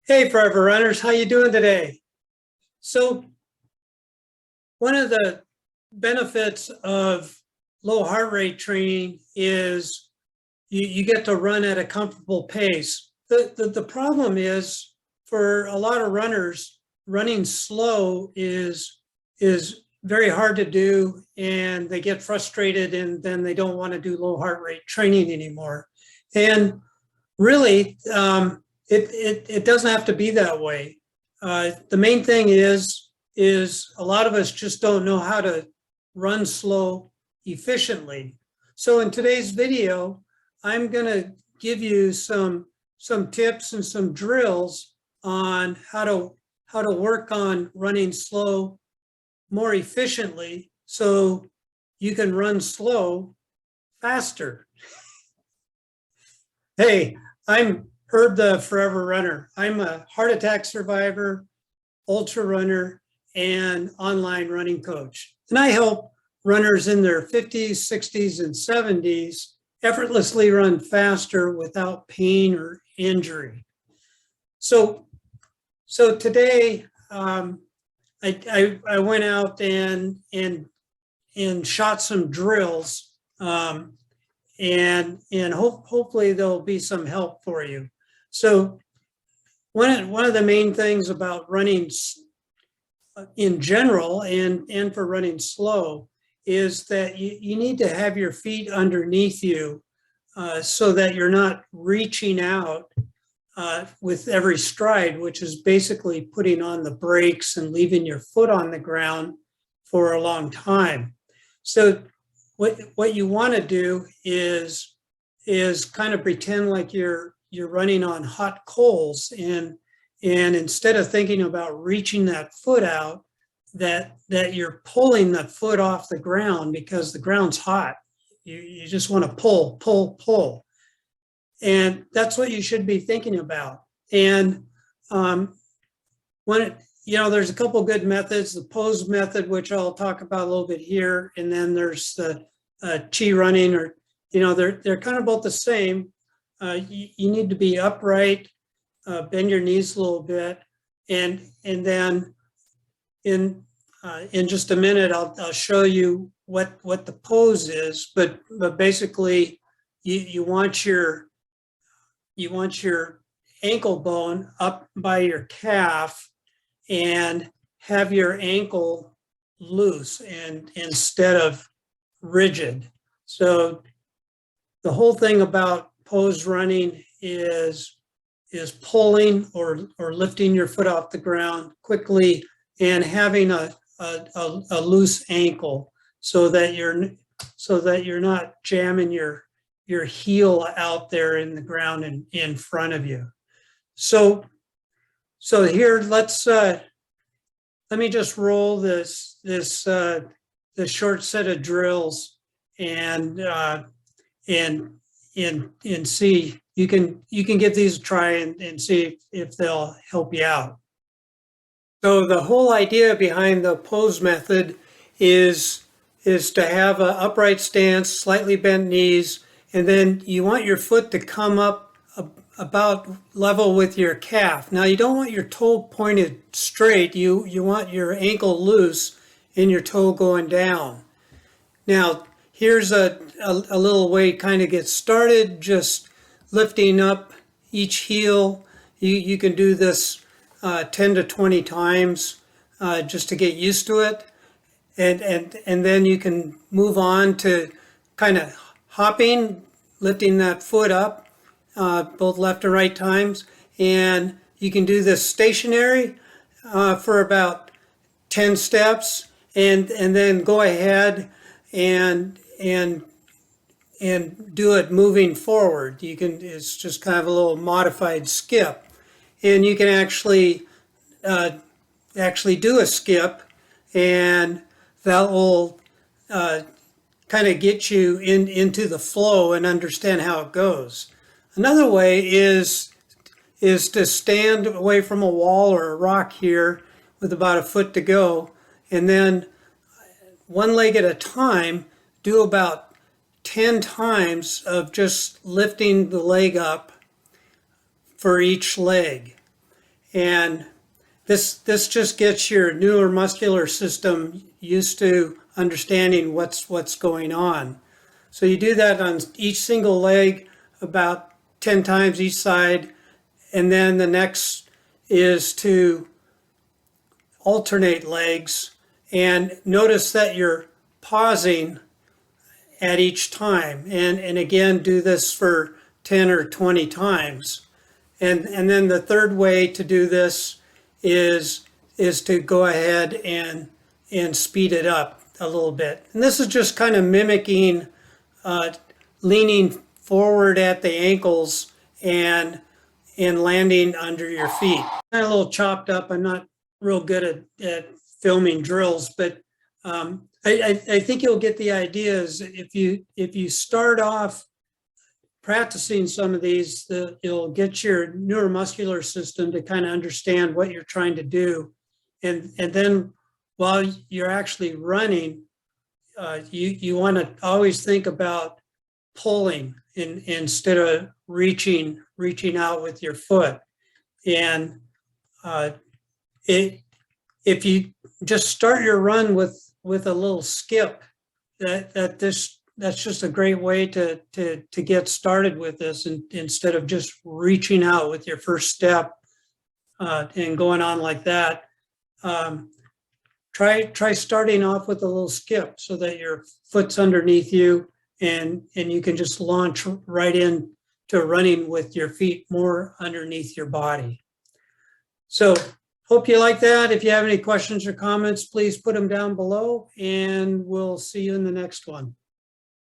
Hey, Forever Runners, how you doing today? So one of the benefits of low heart rate training is you get to run at a comfortable pace. The problem is for a lot of runners, running slow is very hard to do, and they get frustrated and then they don't want to do low heart rate training anymore. And really, it doesn't have to be that way. The main thing is a lot of us just don't know how to run slow efficiently. So in today's video, I'm going to give you some tips and some drills on how to work on running slow more efficiently so you can run slow faster. Hey, I'm Herb the Forever Runner. I'm a heart attack survivor, ultra runner, and online running coach. And I help runners in their 50s, 60s, and 70s effortlessly run faster without pain or injury. So today, I went out and shot some drills, and hopefully there'll be some help for you. So one of the main things about running in general and for running slow is that you need to have your feet underneath you so that you're not reaching out with every stride, which is basically putting on the brakes and leaving your foot on the ground for a long time. So what you want to do is kind of pretend like you're running on hot coals, and instead of thinking about reaching that foot out, that you're pulling that foot off the ground because the ground's hot. You just want to pull. And that's what you should be thinking about. And there's a couple good methods, the pose method, which I'll talk about a little bit here. And then there's the chi running, or, they're kind of both the same. You need to be upright, bend your knees a little bit. And then in just a minute, I'll show you what the pose is, but basically you want your ankle bone up by your calf and have your ankle loose and instead of rigid. So the whole thing about pose running is pulling or lifting your foot off the ground quickly and having a loose ankle so that you're not jamming your heel out there in the ground and in front of you. So here, let me just roll this short set of drills and see. You can give these a try and see if they'll help you out. So the whole idea behind the pose method is to have an upright stance, slightly bent knees, and then you want your foot to come up about level with your calf. Now you don't want your toe pointed straight. You want your ankle loose and your toe going down. Now here's a little way to kind of get started, just lifting up each heel. You can do this 10 to 20 times just to get used to it. And then you can move on to kind of hopping, lifting that foot up, both left and right times. And you can do this stationary for about 10 steps, and then go ahead and do it moving forward. It's just kind of a little modified skip. And you can actually do a skip, and that will kind of get you into the flow and understand how it goes. Another way is to stand away from a wall or a rock here with about a foot to go, and then one leg at a time, do about 10 times of just lifting the leg up for each leg. And this just gets your neuromuscular system used to understanding what's going on. So you do that on each single leg about 10 times each side, and then the next is to alternate legs, and notice that you're pausing at each time, and again do this for 10 or 20 times. And then the third way to do this is to go ahead and speed it up a little bit. And this is just kind of mimicking leaning forward at the ankles and landing under your feet. Kind of a little chopped up. I'm not real good at filming drills, but I think you'll get the idea. Is if you start off practicing some of these, it'll get your neuromuscular system to kind of understand what you're trying to do. And then while you're actually running, you want to always think about pulling instead of reaching out with your foot. And if you just start your run with a little skip, that's just a great way to get started with this, and instead of just reaching out with your first step and going on like that. Try starting off with a little skip so that your foot's underneath you, and you can just launch right into running with your feet more underneath your body. So hope you like that. If you have any questions or comments, please put them down below, and we'll see you in the next one.